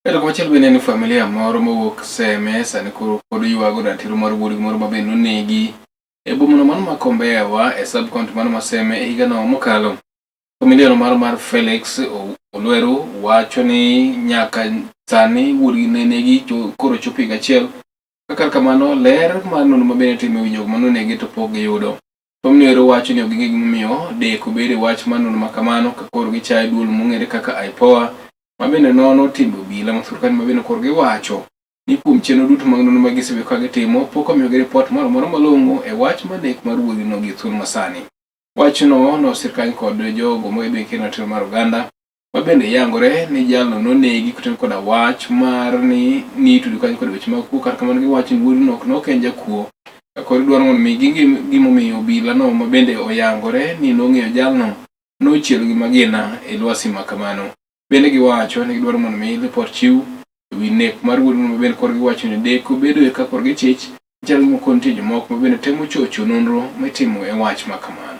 Ero kuma chelo bene ni familia moro mowuok seme sani koro pod ywago ratiro mar wuod moro mabende nonegi e boma mano ma Kombewa e sub county mano ma Seme e higa no mokalo. Familia no mar Felix Olwero wacho ni nyaka sani wuodgi nenegi koro chopo higa achiel. Kaka kamano ler mar nono mabende timo winjo manonegi to pok giyudo. Familia wacho ni ogige gimomiyo deko bede wach mar nono makamano ka koro gichayo duol mong'ere kaka IPOA mabende nono timbe obila ma sirkal mabende koro giwacho ni kuom chenro duto mag nono ma gisebe ka gitimo pok omiyogi ripot moro malong'o e wach mar nek mar wuodhi no gi thuolo masani. Wachno nosirkal kod jogo mobedo kendo ratiro mar Uganda mabende yangore ni jalno nonegi koten koda wach mar ni tudu kanyo kod weche mag kuo. Kar kamano giwacho ni wuodhi no ok en jakuo. Koro dwaro mondo mi gimomiyo obila no mabende oyangore ni nong'eyo jalno nochielo gi magina e lwasi makamano. Bende giwacho ni gidwaro mondo mi ripot chiw wi nek mar wuodhi no mabende koro giwacho ni deko bedo e ka kor gichich chal gi moko nitie jomoko mabende temo chocho nonro mitimo e wach makamano.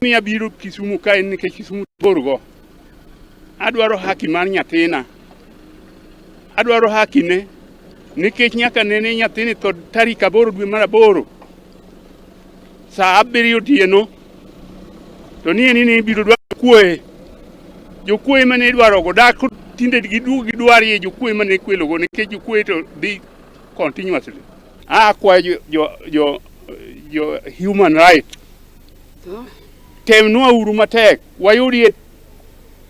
Miya biro Kisumu kae nikech Kisumu borgo. Adwaro haki mar nyathina. Adwaro haki ne nikech nyaka nene nyathini to tarik 8 dwe mar 8 saa 7 otieno to ni biro dwaro kuoe. Jokuoe mane dwaro go dak tinde gidwarie jokuoe mane kwelo go nikech jokuoe to dhi continuously. Kwa jo human right. Temnwa uru matek wayudie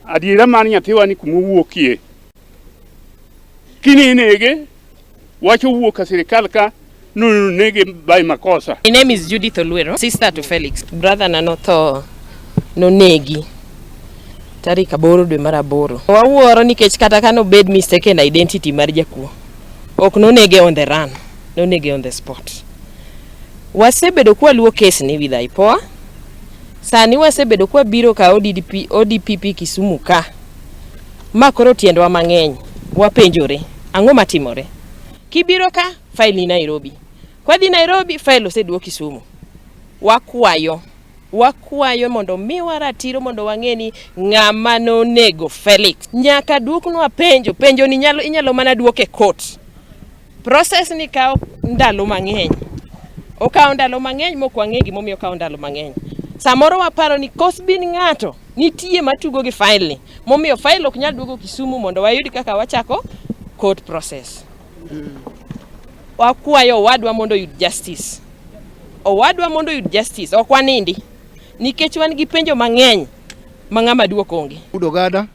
adiera mar nyathiwa ni kumowuokie. Kini nege wacho wuok ka sirikal ka no nege by makosa. My name is Judith Olwero, sister to Felix. Brother na notho nonegi tarik 8 dwe mar 8. Wawuoro nikech kata kano bed mistaken identity mar jakuo. Ok nonege on the run, nonege on the spot. Wasebedo kwa luo case ni with IPOA. Sani wasebedo kwa biro ka ODPP Kisumu ka. Makoro tiendwa mang'eny. Wapenjore ang'o matimore. Kibiro ka file ni Nairobi. Kwa di Nairobi file oseduo Kisumu. Wakwayo mondo miwa ratiro mondo wang'eni ng'ama nonego Felix. Nyaka duoknwa penjo ni inyalo mana duoke court. Process ni kao ndalo mang'eny. Okao ndalo mang'eny mok wang'e gimomiyo okao ndalo mang'eny. Samoro waparo ni kosbin ng'ato nitie matugo gi file ni. Momiyo file ok nyal duogo Kisumu mondo wayudi kaka wachako court process. Wakwayo owadwa mondo yud justice. Owadwa mondo yud justice. Ok wanindi. Nikech wan gi penjo mang'eny ma ng'ama duoko onge. Udogada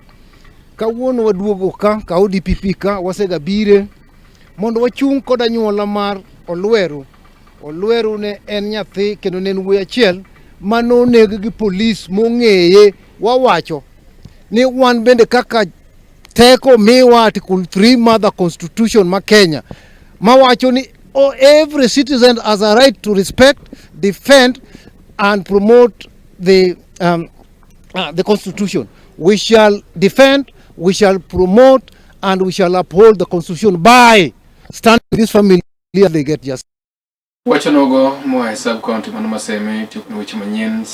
kawuono waduogo ka ODPP ka wasega bire mondo wachung' kod anyuola mar Olwero ne en nyathi kendo ne en wuoyi achiel manoneg gi polis mong'eye. Wawacho ni wan bende kaka teko miwa Article 3 mar the Constitution ma Kenya mawacho ni every citizen has a right to respect, defend and promote the Constitution. We shall defend, we shall promote and we shall uphold the Constitution by standing with this family they get justice. Wacho nogo moa e sub county mano ma Seme, weche manyien.